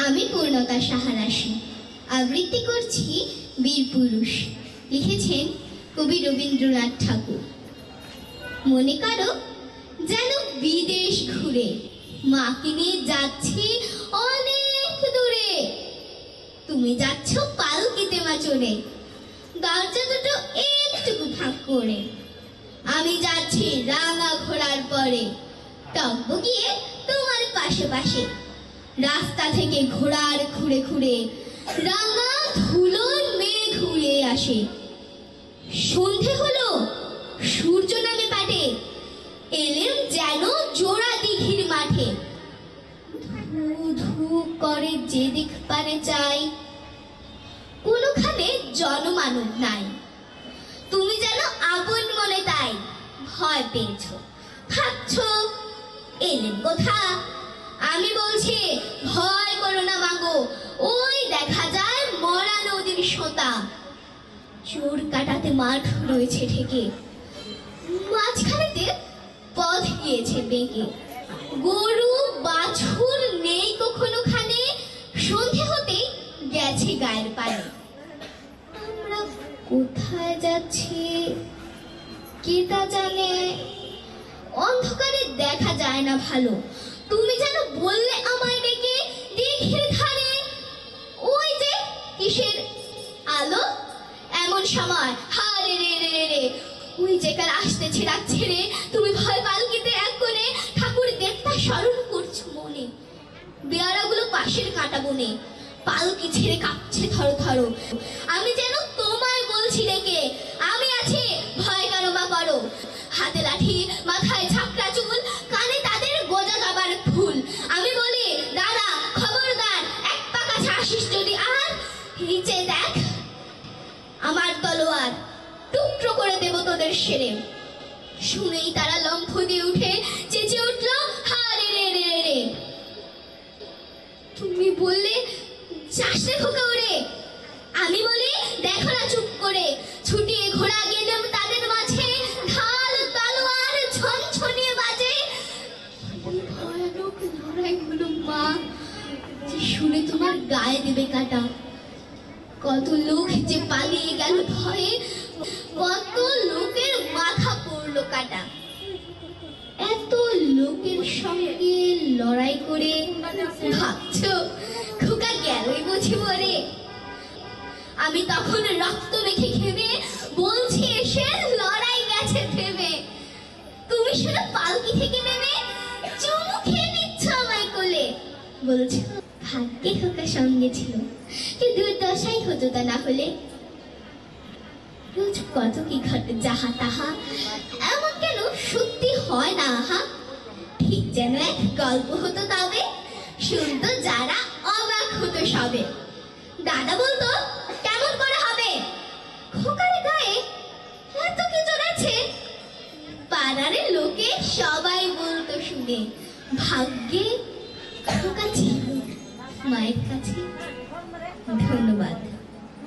আমি পূর্ণতা সাহারাশি আবৃত্তি করছি বীর পুরুষ। লিখেছেন কবি রবীন্দ্রনাথ ঠাকুর। মনে করো যেন বিদেশ ঘুরে মাকে নিয়ে যাচ্ছি অনেক দূরে। তুমি যাচ্ছ পালকিতে মা চড়ে, দরজা দুটো একটুকু ফাঁক করে। আমি যাচ্ছি রাঙা ঘোড়ার পরে, টকবগিয়ে তোমার পাশে পাশে। রাস্তা থেকে ঘোড়ার খুঁড়ে খুঁড়ে রাঙা ধুলোর মেঘ উড়ে আসে। সন্ধে হলো, সূর্য নামে পাটে, এলেম যেন জোড়া দিঘির মাঠে। ধু ধু করে যে দিক পারে চাই, কোনোখানে জনমানব নাই। তুমি যেন আপন মনে তাই ভয় পেয়েছ, ভাবছ এলেম কোথা। আমি বলছি ভয় করো না মাগো, ওই দেখা যায় মরা নদীর সোতা। চোর কাটাতে মাঠ রয়েছে ঠেকে, মাঝখানেতে পথ গিয়েছে বেঁকে। গরু বাছুর নেই কখনো খানে, সন্ধে হতেই গেছে গায়ের পানে। আমরা কোথায় যাচ্ছি কে তা জানে, অন্ধকারে দেখা যায় না ভালো। তুমি যেন বললে আমায় ডেকে দিঘির ধারে, ওই যে কিসের আলো এমন সময়। হারে রে রে রে রে, ওই যে কার আসতেছে ডাকছে রে। তুমি ভয় পালকিতে এক কোণে ঠাকুর দেবতা স্মরণ করছো মনে। বেয়ারাগুলো পাশের কাঁটা বনে, পালকি ছেড়ে কাঁপছে থর থর। আমি যেন তোমায় বলছি ডেকে, আমি আছি ভয় কেন মা করো। হাতে লাঠি, মাথায় ঝাপটা চুল, কানে তাদের গোজা জবার ফুল। আমি বলি দাদা খবরদার, এক পা কাছে আসিস যদি আর। নিচে দেখ আমার তলোয়ার, টুকরো করে দেব তোদের সেরে। শুনেই তারা লম্ফ দিয়ে উঠে চেঁচে উঠল, হারে রে রে রে রে। তুমি বললে যাস রে খোকা ওরে, আমি বলি দেখো না চুপ করে। ছুটিয়ে ঘোড়া গেলাম তাদের মাঝে, ঢাল তলোয়ার ঝনঝনিয়ে বাজে। ভয়ানক লড়াই হলো মা, যে শুনে তোমার গায়ে দেবে কাটা। কত লোক যে পালিয়ে গেল ভয়ে, কত লোকের মাথা পড়লো কাটা। এত লোকের সঙ্গে লড়াই করে ভাবছ খোকা গেলই বুঝি মরে। আমি তখন রক্ত মেখে ঘেমে বলছি এসে লড়াই গেছে থেমে। তুমি শুধু পালকি থেকে নেমে চুমু খেয়ে নিচ্ছ আমায় কোলে, বলছো ভাগ্যে খোকা সঙ্গে ছিল, কি দুর্দশাই হতো তা না হলে। রোজ কত কি ঘটে যাহা তাহা, এমন কেন সত্যি হয় না আহা। ঠিক যেন এক গল্প হতো তবে, শুনতো যারা অবাক হতো সবে। দাদা বলতো কেমন করে হবে, খোকারে গায়ে এত কি জোর আছে। পাড়ারে লোকে সবাই বলতো শুনে, ভাগ্যে খোকা ছিল মায়ের কাছে। ধন্যবাদ।